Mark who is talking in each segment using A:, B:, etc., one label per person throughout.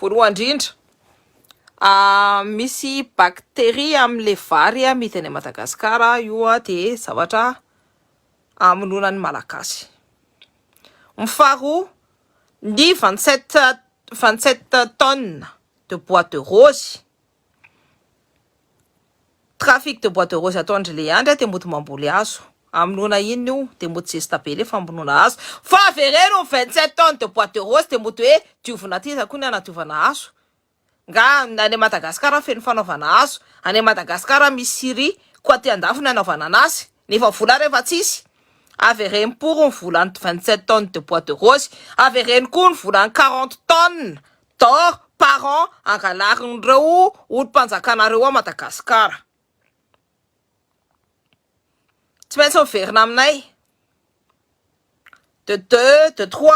A: voalohany indrindra misy bactérie am'le vary mity any Madagasikara io de zavatra amononan'ny malagasy. Ny faharoa, ny 27 tonnes de bois de rose. Trafic de bois de rose ataondry le andry de mody mamboly hazo. Amonona iny io de mody zesta be le famonona hazo. Fa avereno 27 tonnes de bois de rose de mody hoe diovina ty za koa ny anadiovana hazo. Nga any Madagasikara feno fanaovana hazo. Any Madagasikara misy siri koa ty andafo ny anaovana anazy. Nefa vola rehefa tsisy. Avereno pour ny volany 27 tonnes de bois de rose. Avereno koa ny volany 40 tonnes d'or par an angalarin'ireo olo-mpanjakanareo a Madagasikara. Tsy maintsy miverina aminay. De 2, de 3.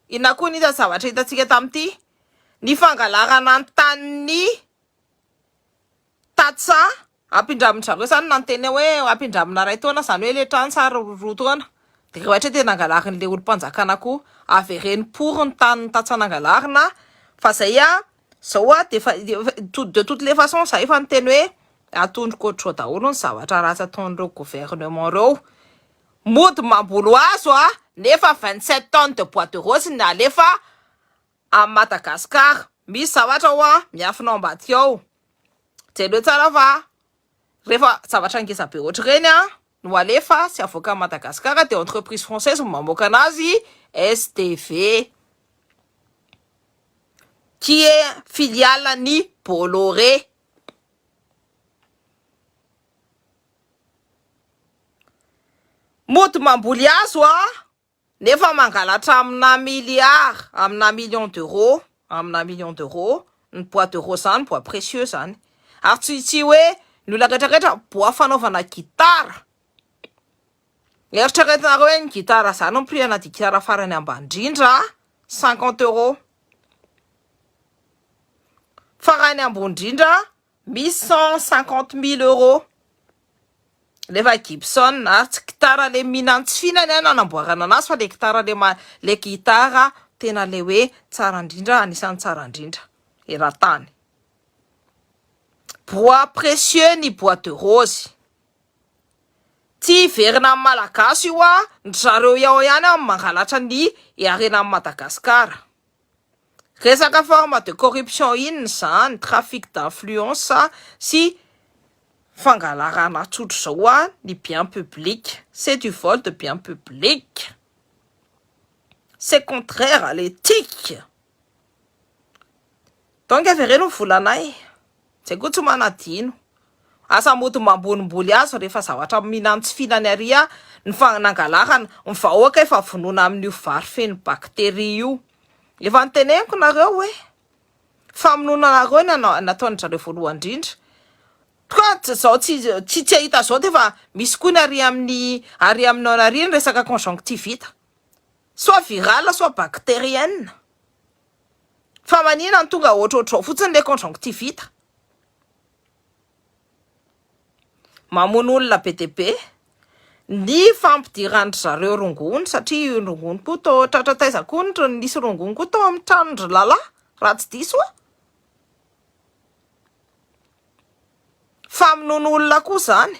A: Inona koa ny zavatra hitantsika tamity? Ny fangalarana ny tanin'ny tatsa ampindramin-jareo zany nanteny hoe ampindramina ray taona zany hoe le trano tsara roa taona. De rehetra tena angalarin'le olo-mpanjakana koa avereny pour ny tanin'ny tatsa nangalarina. Fa zay zao de toutes les façons zay efa niteny hoe atondroko daholo ny zavatra ratsy ataon'ireo gouvernement reo. Mody mamboly hazo nefa 27 tonnes de bois de rose ny alefa a Madagasikara. Misy zavatra miafina ambadika ao. Jereo tsara fa rehefa zavatra ngeza be ohatry reny no alefa sy avoaka a Madagasikara de entreprise française mamoaka anazy STV qui est filiale ni Bolloré. Mody mamboly hazo nefa mangalatra amina milliard, amina million d'euros, ny bois de rose zany, bois précieux zany. Ary tsy hoe ny olona rehetrarehetra bois fanaovana gitara. Eritreretinareo hoe ny gitara zany ny prix anaty gitara farany ambany indrindra 50 euros. Farany ambony indrindra misy 150 000 euros. Lefa Gibson ary tsy gitara le minantsy nanamboarana anazy fa le gitara le gitara tena le hoe tsara indrindra, anisan'ny tsara indrindra eran-tany. Bois précieux ny bois de rose. Tsy verina amin'ny malagasy io zareo ao ihany mangalatra ny arena amin'ny Madagasikara. Resaka forme de corruption inona zany, trafic d'influence si fangalarana tsotra zao ny bien public. C'est du vol de bien public. C'est contraire à l'éthique. Donc avereno volanay. Zay koa tsy manadino. Asa mody mambolimboly azo rehefa zavatra minantsy fihinany aria ny nangalarana ny vahoaka efa vonona amin'io vary feno bakteria io. Efa niteneniko nareo hoe famonona nareo nataon'izareo voalohany indrindra. Toa zao tsy hita zao defa misy koa ny ary aminao nariny resaka conjonctivite. Soit virale, soit bactérienne. Fa manina ny tonga ohatrohatrao fotsiny le conjonctivite. Mamono olona be dia be ny fampidirandry zareo rongony satria rongony koa tao tratrataiza koa ny nisy rongony koa tao amin'ny tranondry lalahy raha tsy diso famonoana olona koa zany.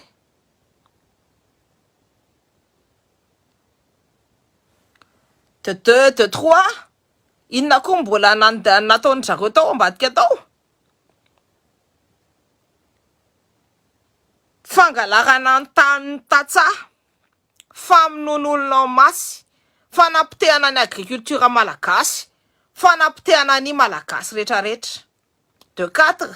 A: De 2, de 3 inona koa mbola nataony zareo tao ambadika tao? Fangalarana ny tanin'ny tatsa, famonoana olona en masse, fanapitehana ny agriculture malagasy, fanapitehana ny malagasy rehetrarehetra. De 4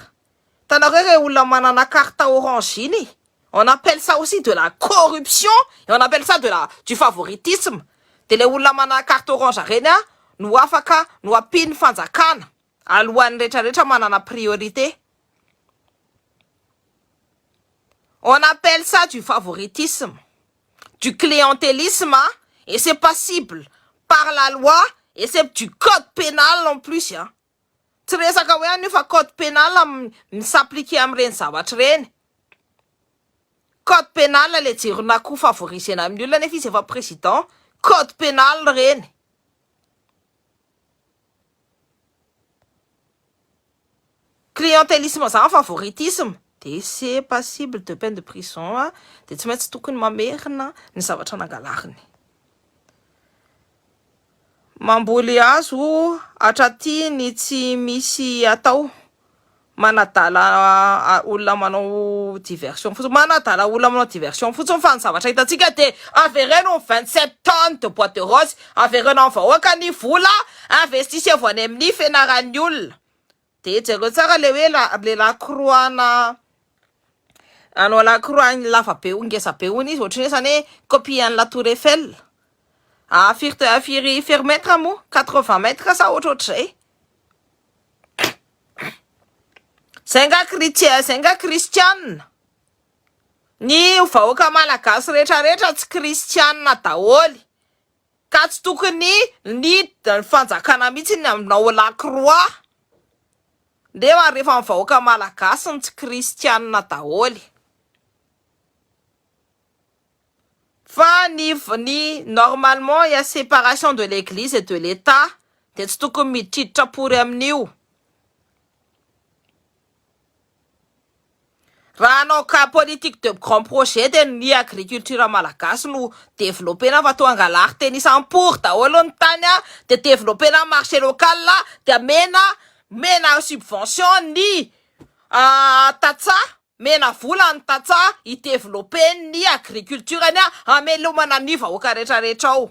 A: tanareo re olona manana carte orange iny, on appelle ça aussi de la corruption et on appelle ça du favoritisme. De le olona manana carte orange reny no afaka no ampiny fanjakana alohan'ny rehetrarehetra manana priorité. On appelle ça du favoritisme, du clientélisme, et c'est passible par la loi, et c'est du code pénal en plus. Tsy resaka hoe io fa code pénal s'appliquer amin'ireny zavatra reny. Code pénal le jirona koa favorisena amin'ny olona nefa izy efa président, code pénal reny. clientélisme zany favoritisme de c'est passible de peine de prison de tsy maintsy tokony mamerina ny zavatra nangalahiny. Mamboly azo atraty ny tsy misy atao manadala olona manao diversion fotsiny manadala olona manao diversion fotsiny fa ny zavatra hitantsika de avereno 27 tonnes de boîte de rose avereno amin'ny vahoaka ny vola investissez voany amin'ny fianaran'ny olona de jereo tsara le hoe le lakroana anao lakroany lava be ngeza be ony izy ohatrany zany hoe copie an'ny la tour Eiffel firy mètre mo 80 mètres sa ohatrohatr'izay zay nga kristianina ny vahoaka malagasy rehetrarehetra tsy kristianina daholy ka tsy tokony ny fanjakana mihitsy ny aminao lakroa ndefa rehefa ny vahoaka malagasy ny tsy kristianina daholy fa ny normalement il y a séparation de l'église et de l'état de tsy tokony miditriditra pory amin'io. Raha anao ka politique de grand projet de ny agriculture malagasy no développena fa to angalary teny isampory daholo ny tany de développena marché local de mena subvention ny tatsa mena vola ny tatsa i-développer ny agriculture ny amelomana ny vahoaka rehetrarehetra ao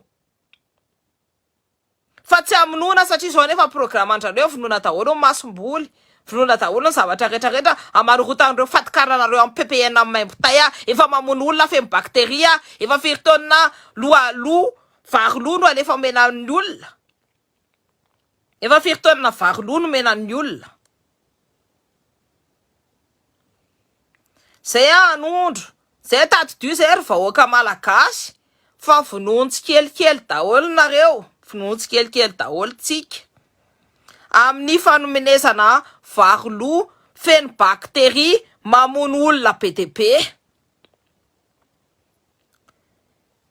A: fa tsy amonona satria zao nefa programme andrareo vonona daholo ny masomboly vonona daholo ny zavatra rehetrarehetra amarorotan'ireo fatikaranareo amin'ny PPN amin'ny maim-potay efa mamono olona femy bakteria efa firy taonina vary lo no alefa mena ny olona efa firy taonina vary lo no mena ny olona zay anondro zay tadidio zay ry vahoaka malagasy fa vonontsy kelikely daholo nareo vonontsy kelikely daholo tsika amin'ny fanomenezana vary lo feno bakteria mamono olona be de be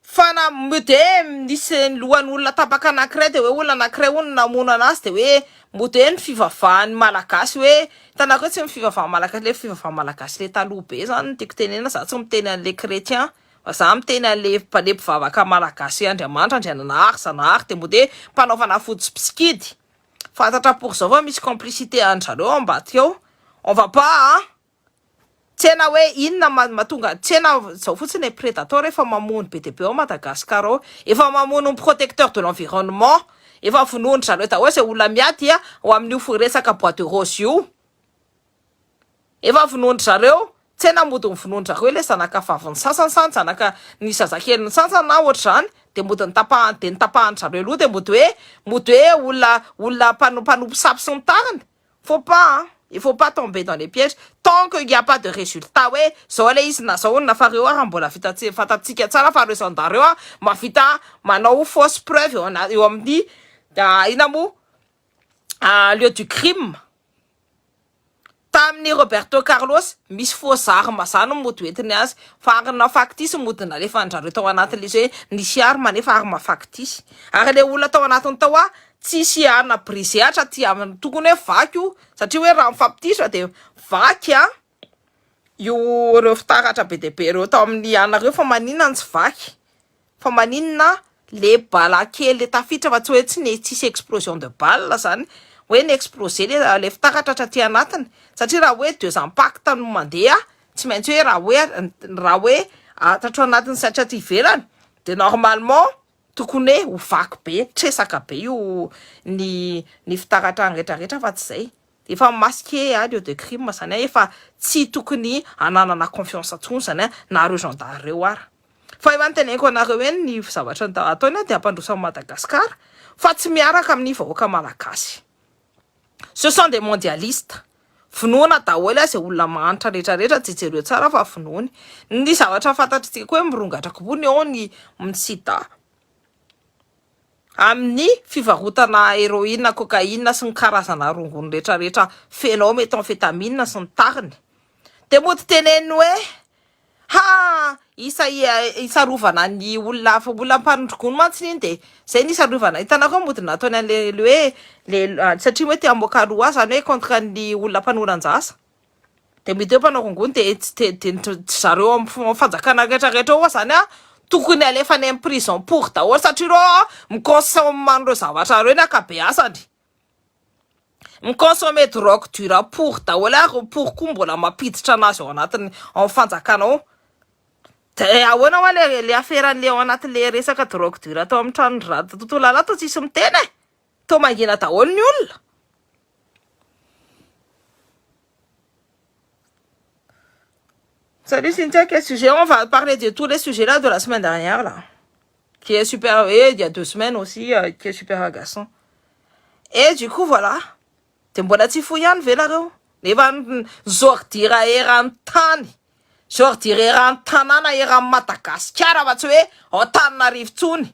A: fana de nisy lohan'olona tapaka anankiray de hoe olona anankiray ony namono anazy de hoe mode ny fivavahan'ny malagasy hoe hitanareo tsy fivavaha malagasy le fivavaha malagasy le taloha be zany tiako tenena za tsy miteny an'le chrétien fa za miteny an'le mpivavaka malagasy Andriamanitra Andriananahary Zanahary de mode mpanaovana fotsy psikidy fantatra pour zao fa misy complicité an-jareo ambadika ao on va pas tsena hoe inona mahatonga tsena zao fotsiny prédateur efa mamono be de be ao Madagasikara ao efa mamono protecteur de l'environnement efa vonoiny zareo daholo zay olona miady ao amin'io resaka boîte de rose io efa vonoiny zareo tsena mody vonoiny zareo le zanakavaviny sasany zanaka ny zazakely sasany na ohatr'izany de mody nitapahany zareo aloha de mody hoe olona mpanompo sapy sy ny tariny faut pas il faut pas tomber dans les pièges tant qu'il n'y a pas de résultat hoe zao le izy na zao nafareo raha mbola fatatsika tsara fa reo zandareo mavita manao fausse preuve eo amin'ny ina mo lieu du crime tamin'ny Roberto Carlos misy faux armes zany mody hoentiny azy fa arina factice mody nalefa andrareo tao anatin'le hoe nisy arme nefa arme factice ary le olona tao anatiny tao tsisy arina brisé atraty amin'ny tokony hoe vaky io satria hoe raha mifampitisra de vaky io reo fitaratra be de be reo tao amin'ny anareo fa maninona tsy vaky fa maninona le bala kely le tafitra fa tsy hoe tsisy explosion de balle zany hoe ny explosé le fitaratra atraty anatiny satria raha hoe deux impact no mandeha tsy maintsy hoe raha hoe atatro anatiny sy atraty ivelany de normalement tokony hoe ho vaky be tresaka be io ny fitaratra rehetrarehetra fa tsy zay efa masqué lieu de crime zany efa tsy tokony ananana confiance atsony zany na reo gendarme ara fa efa niteneniko anareo hoe ny zavatra ataony de ampandrosan'ny Madagasikara fa tsy miaraka amin'ny vahoaka malagasy. Ce sont des mondialistes vonoina daholo zay olona mahantra rehetrarehetra tsy jereo tsara fa vonoiny ny zavatra fantatritsika hoe mirongatra kobony ao ny sida amin'ny fivarotana héroïne cocaïne sy ny karazana rongony rehetrarehetra fenao méthamphétamine sy ny tariny de mody teneny hoe ha isarovana ny olona mpanondrokony mantsy iny de zay ny isarovana hitanao koa modina ataony an'le hoe le satria hoe te amoaka roa zany hoe contre ny olona mpanoran-jasa de mety hoe mpanao kongony de zareo amin'ny fanjakana rehetrarehetra oa zany a tokony alefany amin'ny prison pour daholo satria reo mikonsomman reo zavatra reo ny akabeazany mikonsome drogue dure pour daholo ary pour koa mbola mampiditra anazy ao anatiny amin'ny fanjakana ao de ahoana hoa le aferan'le ao anatin'le resaka drogue dure atao amin'ny tranondraty tontolo lala to tsisy miteny e to mangina daholo ny olona. Salut Cynthia, quel sujet? On va parler de tous les sujets là de la semaine dernière là. Qui est super, et il y a 2 semaines aussi, qui est super agaçant. Et du coup voilà. De mbola tsy fo ihany ve nareo? Nefa zordira eran'ny tany. Zordira eran'ny tanàna eran'ny Madagasikara fa tsy hoe Antananarivo tsony.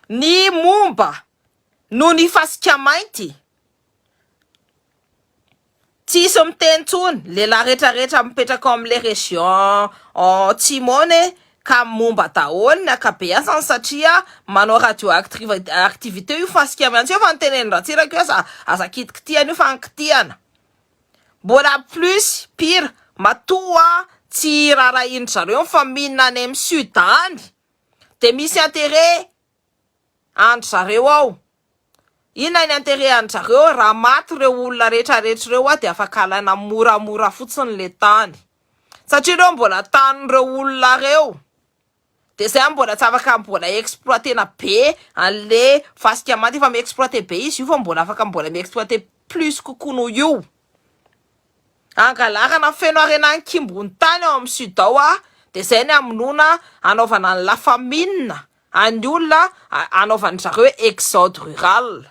A: Ny momba no ny fasika mainty. Tsisy miteny tsony lehilahy rehetrarehetra mipetraka amin'le région Tsimone ka momba daholo ny akabeazany satria manao radioactivité io fasika miantsy io fa niteneny ratsiraka io aza kitikitiana io fa nkitiana. Mbola plus pire matoa tsy rarahindry zareo fa mihinana any amin'ny Sudany de misy intérêt andry zareo ao. Ina ny intérêt andry zareo raha maty reo olona rehetrarehetra reo de afaka alaina moramora fotsiny le tany satria reo mbola tanin'ireo olona reo de zay mbola tsy afaka mbola exploitena be an'le fasika maty fa mi-exploiter be izy io fa mbola afaka mbola mi-exploiter plus kokoa noho io. Angalarana feno arenany kimbony tany ao amin'ny sud ao de zay ny amonona anaovana ny lafamine any olona anaovany zareo hoe exode rural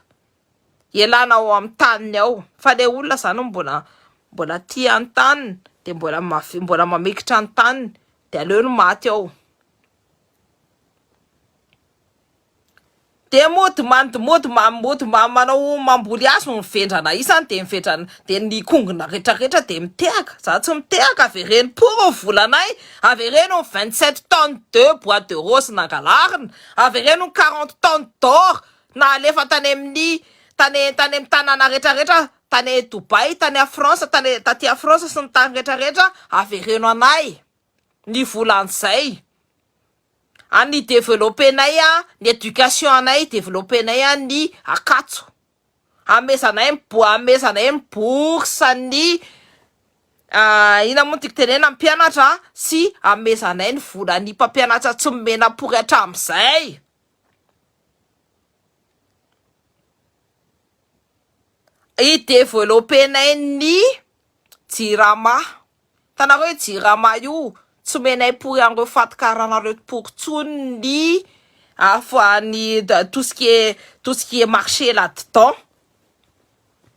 A: ialana ao amin'ny taniny ao fa le olona zany mbola tia ny taniny de mbola mamekitra ny taniny de aleo ny maty ao. De mody manao mamboly azy no mivendrana isany de mivendrana de ny kongona rehetrarehetra de mitehaka za tsy mitehaka avereny pour volanay avereny 27 tonnes de bois de rose nangalarina avereny 40 tonnes d'or na alefa tany amin'ny tany tanàna rehetrarehetra tany Dubai tany France taty a France sy ny tany rehetrarehetra avereno anay ny volan'izay. Any développenay ny éducation anay développenay ny akatso amezanay ny bourse ny ina moa tiky tenena mpianatra sy amezanay ny vola ny mpampianatra tsy mena pory hatramizay. I développenay ny jirama tanareo hoe jirama io tsy menay pory an'ireo fatikaranareo pory tsony ny tout ce qui est marché là-dedans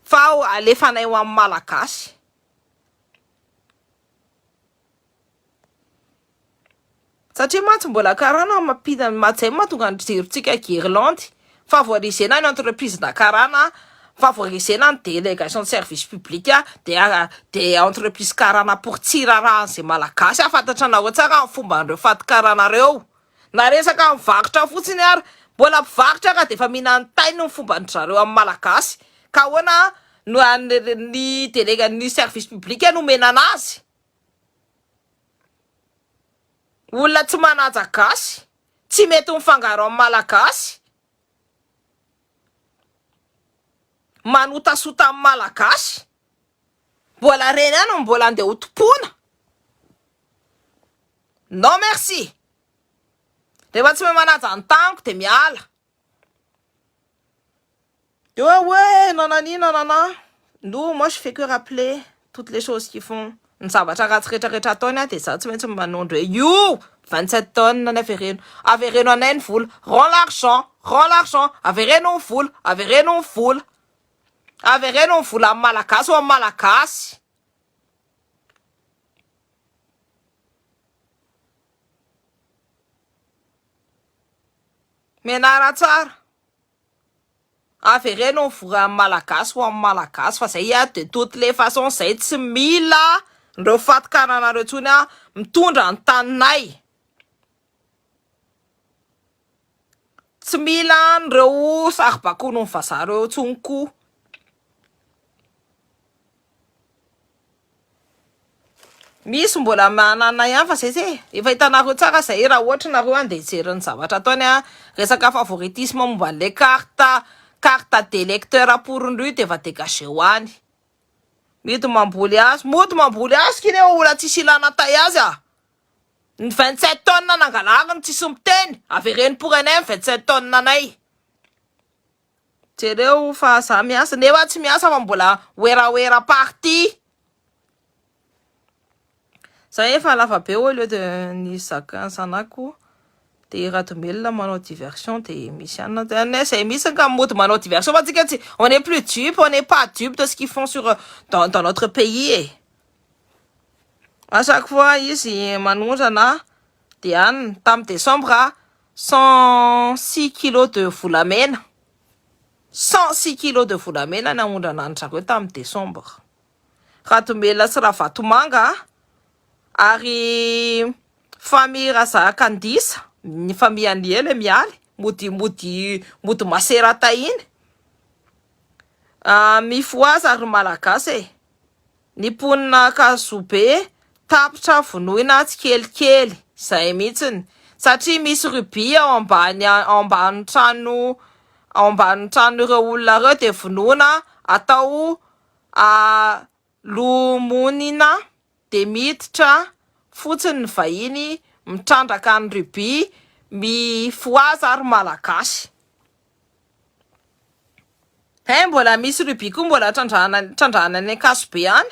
A: fa alefanay ho amin'ny malagasy. Satria mantsy mbola karana mampita matzay mahatonga ny jerontsika Guirlande favorisena ny entreprise nakarana favorisena ny délégation de service public de entreprise karana pour tsiraraha zay malagasy afantatra anareo tsara ny fomba an'ireo fatikaranareo na resaka mivarotra fotsiny ary mbola mpivarotra ka de efa mihinany tainy ny fomba an'zareo amin'ny malagasy ka hoana no ny délégation service public nomena anazy olona tsy manaja gasy tsy mety mifangaro amin'ny malagasy manotasota amin'ny malagasy mbola reny any mbola andeha ho tompona. Non merci. Rehefa tsy mahay manaja ny tango de miala. Ouais, nanana. Nous, moi je fais que rappeler toutes les choses qu'ils font. Ny zavatra ratsy rehetrarehetra ataony de za tsy maintsy manondro hoe io 27 tonnes avereno anay ny vola rend l'argent avereno ny vola avereno ny vola amin'ny malagasy o amin'ny malagasy. Menara tsara avereno ny vola amin'ny malagasy o amin'ny malagasy fa zay de toutes les façons zay tsy mila ndreo fatokaranareo tsony a mitondra ny taninay. Tsy mila ndreo saribakono ny vazareo tsony koa. Misy mbola manana ihany fa zay efa hitanareo tsara zay raha ohatra nareo andeha hijery ny zavatra ataony a resaka favoritisme momba an'le carte d'électeur pour lui de efa dégagé hoany. Mody mamboly azy kiny ola tsisy ilana tay azy a. Ny 27 tonnes nangalary ny tsisy miteny avereny pour anay 27 tonnes anay. Jereo fa za miasa nefa tsy miasa fa mbola oera party. Ça efa lava be au lieu de ny sanako de Ratomelina manao diversion de misy anna c'est misy ka mody manao diversion fa tsika on est plus dupe, on n'est pas dupe de ce qu'ils font sur dans notre pays. À chaque fois izy manondrana de any tam décembre 106 kilos de volamena. 106 kilos de volamena naondrana ny zareo tam décembre. Ratomelina sy Ravatomanga ary famille razaka andisa ny famille aniele mialy mody masera tahiny mifoaza ary malagasy ny ponina kazobe tapitra vonoina tsikelikely zay mihitsiny satria misy rubis ao ambany trano ireo olona reo de vonoina atao lomonina de miditra fotsiny ny vahiny mitrandraka ny rubis mifoaza ary malagasy. Mbola misy rubis koa mbola trandrahana ny Kasobe any.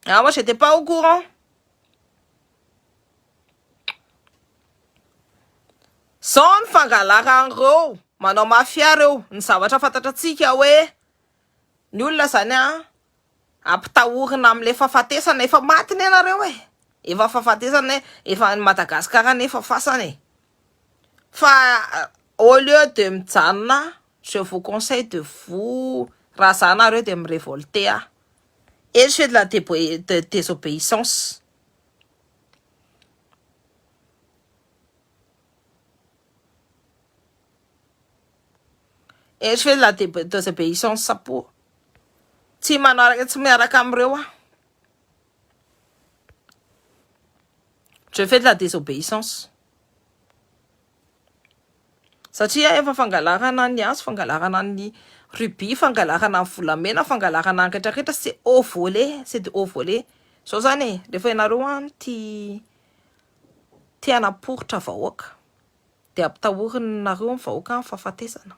A: Moi j'étais pas au courant. Zao ny fangalarandreo manao mafia reo ny zavatra fantatratsika hoe ny olona zany a ampitahorina am'le fahafatesana efa matiny ianareo efa fahafatesana efa Madagasikara nefa fasany fa au lieu de mijanona je vous conseille de vous raha za nareo de me révolter et je fais de la désobéissance. Et je fais de la désobéissance sapo tsy miaraka amreo a. Je fais de la désobéissance. Satria efa fangalarana ny azo, fangalarana ny rubis, fangalarana ny volamena, fangalarana ny retraretra, c'est au volet, c'est de au volet. Zao zany rehefa ianareo any tia hanaporitra vahoaka de ampitahorina nareo ny vahoaka ny fahafatesana.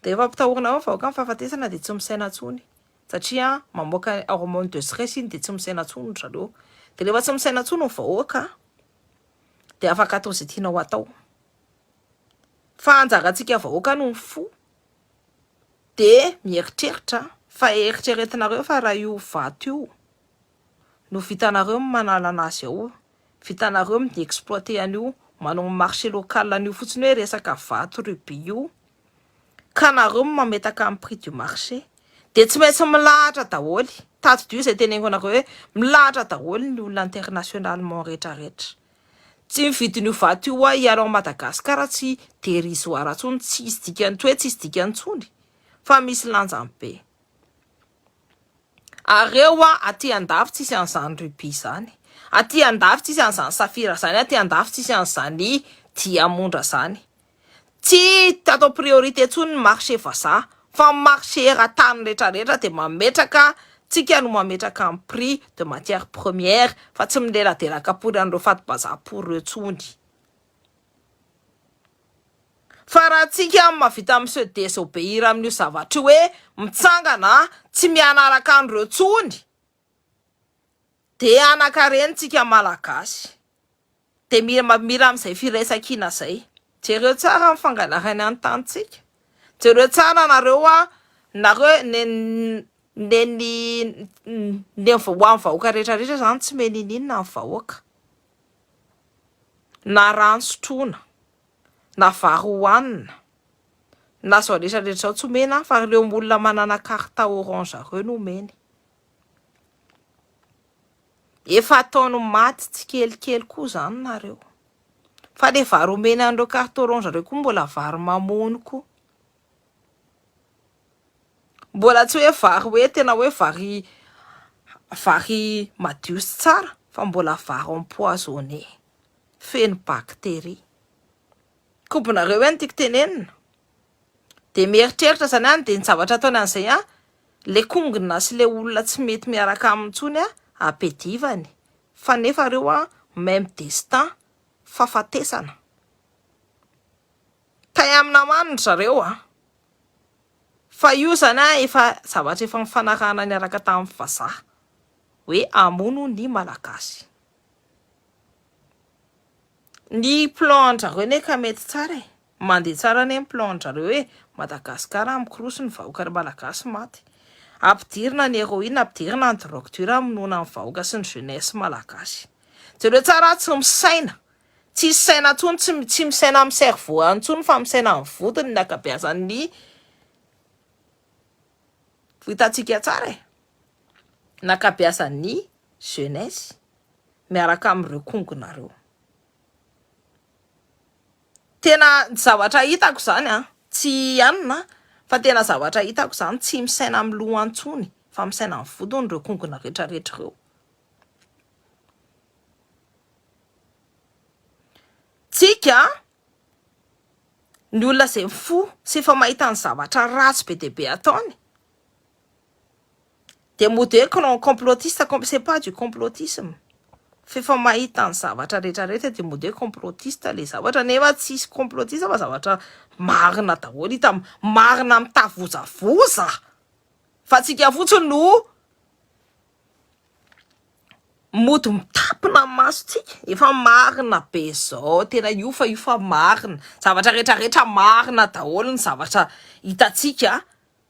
A: De efa ampitahorina ny vahoaka ny fahafatesana de tsy misaina tsony. Satria mamoaka hormone de stress iny de tsy misaina tsony zareo. De rehefa tsy misaina tsony ny vahoaka de afaka atao zay tianao atao. Fa anjarantsika vahoaka no fo de mieritreritra fa eritreretinareo fa raha io vato io no vitanareo manala anazy ao, vitanareo mi-exploiter an'io, manao marché local an'io fotsiny hoe resaka vato rubis io ka nareo mametaka amin'ny prix du marché de tsy maintsy milahatra daholy. Tato dio zay teneniko anareo hoe milahatra daholy ny olona internationalement rehetrarehetra. Tsy mividin'io vato io ialao Madagasikara tsy dérisoire tsony, tsisy dikany hoe tsisy dikany tsony fa misy lanjany be. Areo aty andafy tsisy an'izany rubis zany, aty andafy tsisy an'izany safira zany, aty andafy tsisy an'izany diamondra zany. Tsy atao priorité tsony ny marché vazaha fa marché eran-tany rehetrarehetra de mametraka tsika no mametraka amin'ny prix de matière première fa tsy mileladelaka pory an'ireo fatim-bazaha pory reo tsony. Fa raha tsika mahavita amin'ny se désobéir amin'io zavatra hoe mitsangana tsy mianaraka an'ireo tsony de anakareny tsika malagasy de mira amin'izay firaisan-kina zay. Jereo tsara ny fangalarany any tanitsika, jereo tsara nareo nareo ny vahoaka rehetrarehetra zany tsy meninina ny vahoaka na rano sotroina na vary hohanina na zao rehetrarehetra zao tsy mena fa ireo olona manana carte orange reo no meny. efa ataony maty tsikelikely koa zany nareo. Fa le vary omeny andreo carte orange reo koa mbola vary mamony koa. Mbola tsy hoe vary hoe tena hoe vary madio sy tsara, fa mbola vary empoisonné, feno bactérie. Kombonareo hoe ny tiako tenenina. De mieritreritra zany any de ny zavatra ataony an'izay le kongona sy le olona tsy mety miaraka amintsony apedivany. Fa nefa reo même destin fafatesana. Tay amina manitra zareo fa io zany efa zavatra efa mifanarahana niaraka tamin'ny vazaha hoe amono ny malagasy. Ny plan-jareo ne ka mety tsara mandeha tsara ne ny plan-jareo hoe Madagasikara mikorosy ny vahoaka malagasy maty. Ampidirina ny héroïne, ampidirina ny drogue dure amonoana ny vahoaka sy ny jeunesse malagasy. Jereo tsara tsy misaina. Tsy saina tsony, tsy misaina amin'ny cerveau antsony fa misaina amin'ny vodiny ny akabeazan'ny hitantsika tsara nakabeazan'ny jeunesse miaraka amin'ireo kongonareo. Tena zavatra hitako zany tsy anina fa tena zavatra hitako zany tsy misaina amin'ny loha antsony fa misaina amin'ny vodiny ireo kongona rehetrarehetra ireo. Tsika ny olona zay fo sy efa mahita ny zavatra ratsy be dia be ataony de mode complotiste, c'est pas du complotisme. Fefa mahita ny zavatra rehetrarehetra de mode complotiste le zavatra nefa tsisy complotiste fa zavatra marina daholo, hita marina mitavozavoza. Fa tsika fotsiny no mody mitapina masotsika efa marina be zao, tena io fa marina, zavatra rehetrarehetra marina daholo ny zavatra hitatsika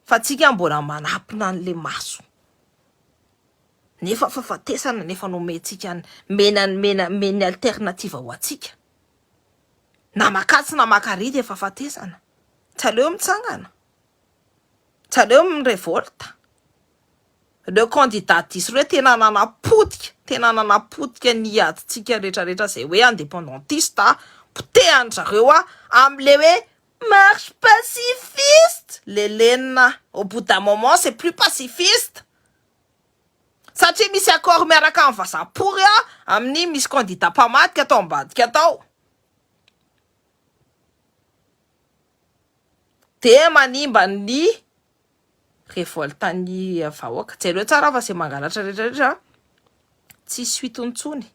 A: fa tsika mbola manapina an'le maso. Nefa fafatesana nefa nomentsika meny alternative ho atsika. Na makatsy na makarity efa fafatesana. Tsaleo mitsangana. Tsaleo mirevolta. Le candidat diso hoe tena nanapodika ny aditsika rehetrarehetra zay hoe indépendantiste potehany zareo am'le hoe marche pacifiste. Le lenina au bout d'un moment c'est plus pacifiste. Satria misy accord miaraka amin'ny vazapory amin'ny misy candidat mpamadika atao ambadika atao. De manimba ny revoltan'ny vahoaka. Jereo tsara fa zay mangalatra rehetrarehetra tsy suitontsony.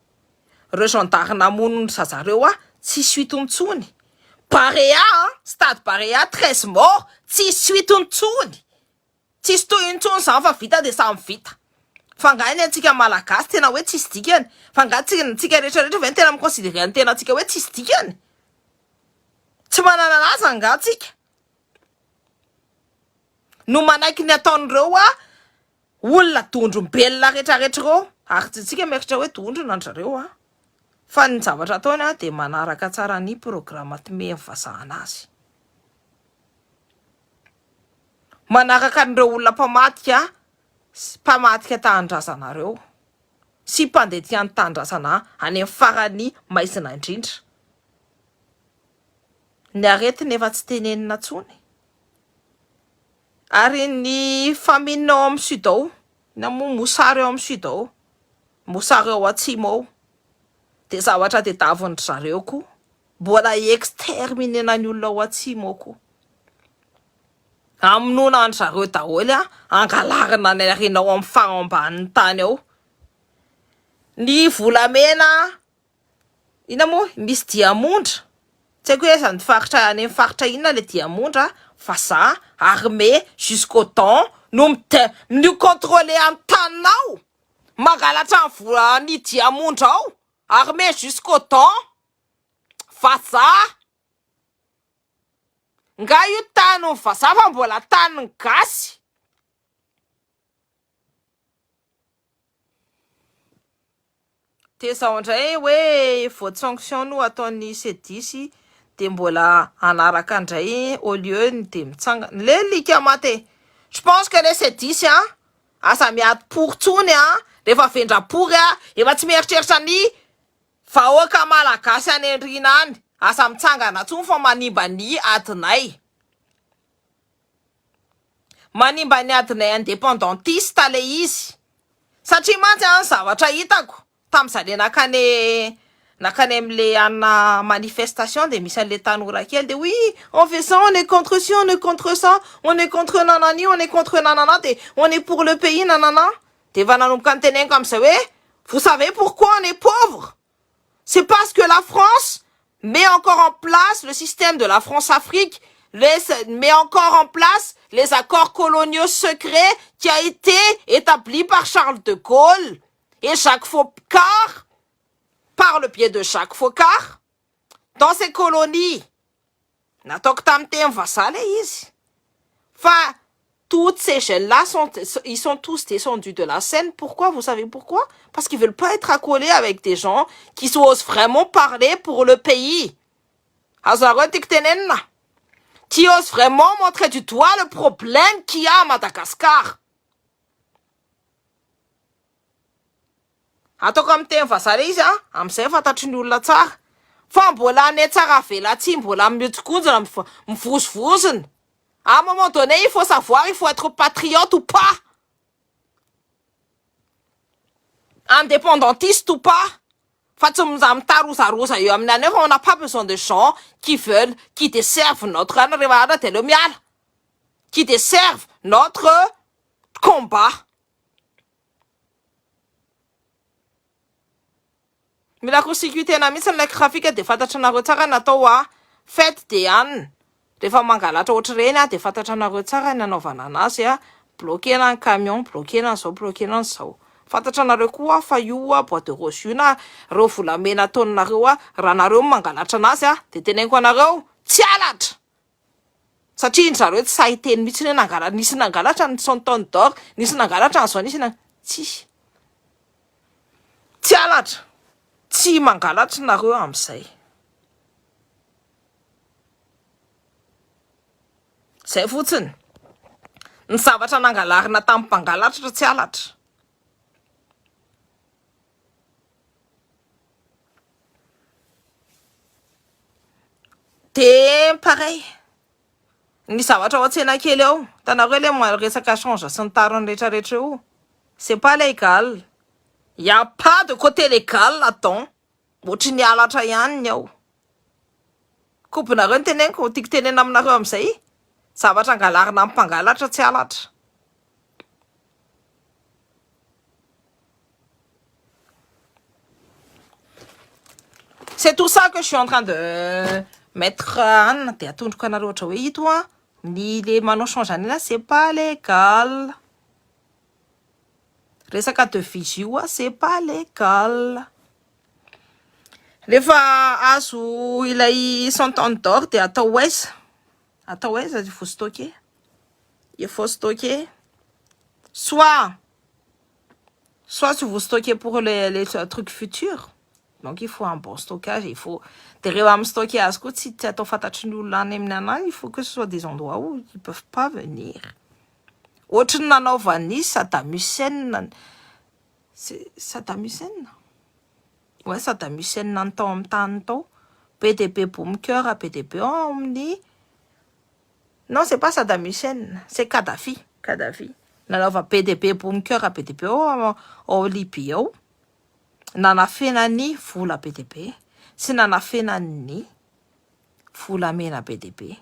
A: Reo gendarme namono ny zazareo tsy suitontsony. Barea stade Barea 13 morts tsy suitontsony. Tsy stointsony zany fa vita de samy vita. Fangany antsika malagasy tena hoe tsisy dikany. Fangatsika rehetrarehetra ve tena miconsidere ny tena antsika hoe tsisy dikany. Tsy manana anazy angatsika. No manaiky ny ataon'ireo olona dondrombelona rehetrarehetra reo. Ary tsika miakatra hoe dondrona andrareo fa ny zavatra ataony de manaraka tsara ny programme atome vazahana azy. Manaraka an'ireo olona mpamadika tahandrazanareo sy mpandeha ny tahandrazana any amin'ny farany maizina indrindra. Ny aretina efa tsy tenenina tsony. Ary ny famine ao amin'ny sud ao, na mosary ao amin'ny sud ao, mosary ao atsimo ao, de zavatra de davony zareo koa mbola exterminena ny olona ao atsimo ao koa. Amonona an zareo daholo angalarina ny arenao amin'ny fahamban'ny tany ao. Ny volamena ina moa misy diamondra. Tsy haiko hoe zany faritra any amin'ny faritra inona le diamondra fa za armée jusqu'au temps no contrôler amin'ny taninao. Mangalatra ny diamondra ao. Armée jusqu'au temps fa za nga io tany ny vazaha fa mbola tany ny gasy. De zao indray hoe vote sanction no ataon'ny C10 de mbola anaraka indray au lieu de mitsangana le lika maté. Je pense que les C10 asa miady pour tsony rehefa vendrapory efa tsy mieritreritra ny vahoaka malagasy any Andriana any asa mitsangana tsony fa manimba ny adinay indépendantiste le izy satria mantsy any zavatra hitako tam'izany nakany am'le ana manifestation de misy an'le tanora kely de oui on fait ça, on est contre ci, on est contre ça, on est contre nanani, on est contre nanana, de on est pour le pays nanana. De va nanomboka nyteneniko am'izay hoe vous savez pourquoi on est pauvre? C'est parce que la France met encore en place le système de la France-Afrique, met encore en place les accords coloniaux secrets qui a été établi par Charles de Gaulle. Et Jacques Foccart, par le pied de Jacques Foccart, dans ces colonies, enfin, toutes ces jeunes-là, ils sont tous descendus de la Seine. Pourquoi? Vous savez pourquoi? Parce qu'ils veulent pas être accolés avec des gens qui osent vraiment parler pour le pays. Qui osent vraiment montrer du doigt le problème qu'il y a à Madagascar. Atao comme teny vazara izy am'izay fantatry ny olona tsara fa mbola ane tsara vela tsy mbola miotsokonjona mivozovozona. À un moment donné, il faut savoir, il faut être patriote ou pas, indépendantiste ou pas. Fa tsy mitarozaroza eo amin'ny any on n'a pas besoin de gens qui veulent, qui desservent notre qui desservent notre combat. Mila kosikitena mihitsy nilaiky grafika de fantatra anareo tsara natao fête de Anne. Rehefa mangalatra ohatry reny de fantatra anareo tsara ny anaovana anazy bloquena ny camion, bloquena zao, bloquena zao. Fantatra anareo koa fa io boîte de rose io na reo volamena ataonareo raha nareo mangalatra anazy de teneniko anareo tsy halatra. Satria zareo tsy sahy teny mihitsy hoe nangalatra, nisy nangalatra ny 100 tonnes d'or, nisy nangalatra an'izao, nisy tsy halatra. Tsy mangalatra nareo am'izay. Zay fotsiny. Ny zavatra nangalarina tamin'ny mpangalatra tsy halatra. De pareil. Ny zavatra ao an-tsena kely ao, tanareo le resaka change sy ny tariny rehetrarehetra io. C'est pas légal. Il n'y a pas de côté légal là-dedans. Ohatry ny halatra ihany ny ao. Kopinareo ny teneniko, tiako tenena aminareo am'izay. Zavatra angalarina amin'ny mpangalatra tsy halatra. C'est tout ça que je suis en train de mettre en de atondroko anareo ohatra hoe ito ny le manao change anina c'est pas légal. Resaka devise io c'est pas légal. Rehefa azo ilay 100 tonnes d'or de atao aiza? Atao aiza il faut stocker. Il faut stocker. Soit si vous stockez pour les trucs futurs. Donc il faut un bon stockage, il faut de reo am stocker azy koa tsy atao fantatry ny olona any amin'ny anany, il faut que ce soit des endroits où ils peuvent pas venir. Ohatry ny nanaovany Saddam Hussein. Saddam Hussein? Ouais, Saddam Hussein nantao amin'ny tany tao. PDP Boumker à PDP amin'ny... Non, c'est pas Saddam Hussein, c'est Kadhafi. Nanaova PDP Boumker à PDP au Libye ao. Nanafena ny vola PDP sy nanafena ny volamena PDP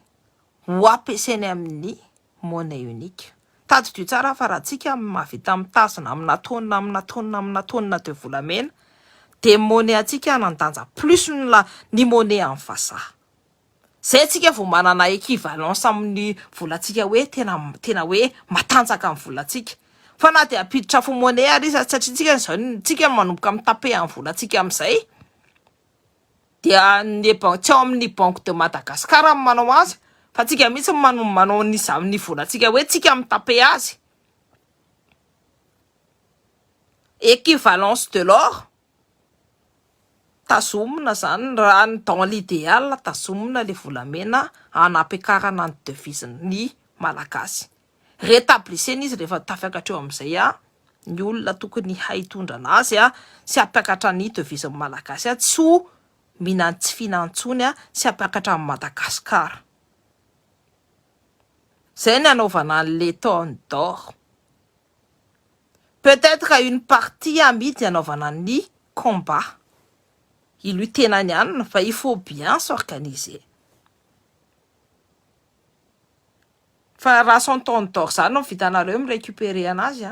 A: ho ampiasainy amin'ny monnaie unique. Tadidio tsara fa raha tsika mahavita mitazona amina tonina de volamena de monnaie atsika nandanja plus ny monnaie amin'ny vazaha. Zay tsika vao manana équivalence amin'ny volatsika hoe tena hoe matanjaka amin'ny volatsika. Fa na de apiditra fo monnaie ary satria tsika manomboka mitape amin'ny volatsika am'izay. Dia ny tsy ao amin'ny Banque de Madagascar amin'ny manao azy, fa tsika mihitsy manao ny volatsika hoe tsika mitape azy. Équivalence de l'or. Tazomina zany raha dans l'idéal tazomina le volamena anapekarana ny devise ny malagasy. Rétablissena izy rehefa tafakatra eo am'izay ny olona tokony haitondra anazy sy apiakatra ny devisin'ny malagasy tsy ho mihinantsy finantsony sy apiakatra amin'ny Madagasikara. Zay ny anaovana an'le taone d'or. Peut-être une partie amidy anaovana ny combat. Ilutenany ihany fa il faut bien s'organiser. Fa raha son taone d'or zany no vitanareo mirécupérer anazy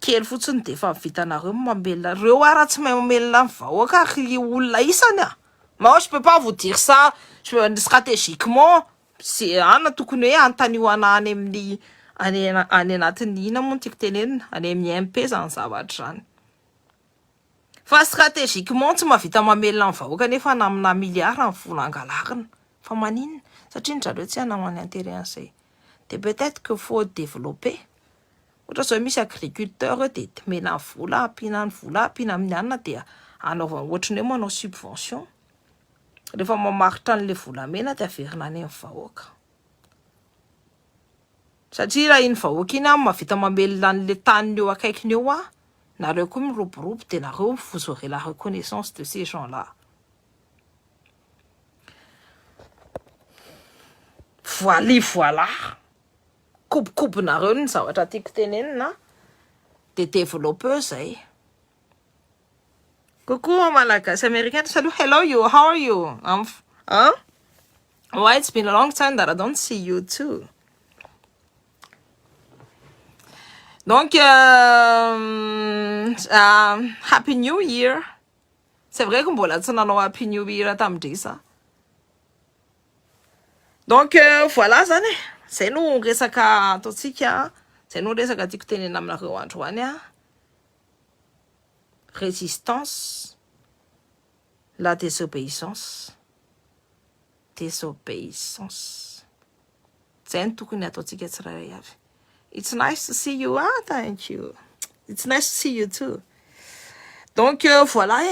A: kely fotsiny de fa vitanareo mamelona reo raha tsy mamelona ny vahoaka ry olona isany moi je peux pas vous dire ça stratégiquement c'est tokony hoe antanihoana any amin'ny any anatin'ny ina moa tiako tenenina any amin'ny MP zany zavatra zany fa stratégiquement tsy mahavita mamelona ny vahoaka nefa namina miliara ny vola angalarina fa maninona satria ndrareo tsy hanao any intérêt an'izay de peut-être que faut développer. Ohatra zao misy agriculteur de mena vola ampiana amin'ny anina dia anaovana ohatrany hoe manao subvention rehefa mamaritra an'le volamena de averina any amin'ny vahoaka satria raha iny vahoaka iny mahavita mamelona an'le taniny eo akaikiny eo nareo koa miroborobo de nareo vous aurez la reconnaissance de ces gens-là. Voilà. Koubonareo ny zavatra tiako tenenina de développeur zay. Coucou Malagasy américaine. Salut, hello you, how are you? Why it's been a long time that I don't see you too. Donc Happy New Year. C'est vrai que mbola tsy nanao Happy New Year tamindry ça. Donc voilà zany zay no resaka ataotsika zay no resaka tiako tenena aminareo androany résistance, la désobéissance. Zay no tokony ataotsika tsirairay avy. It's nice to see you. Thank you. It's nice to see you too. Donc voilà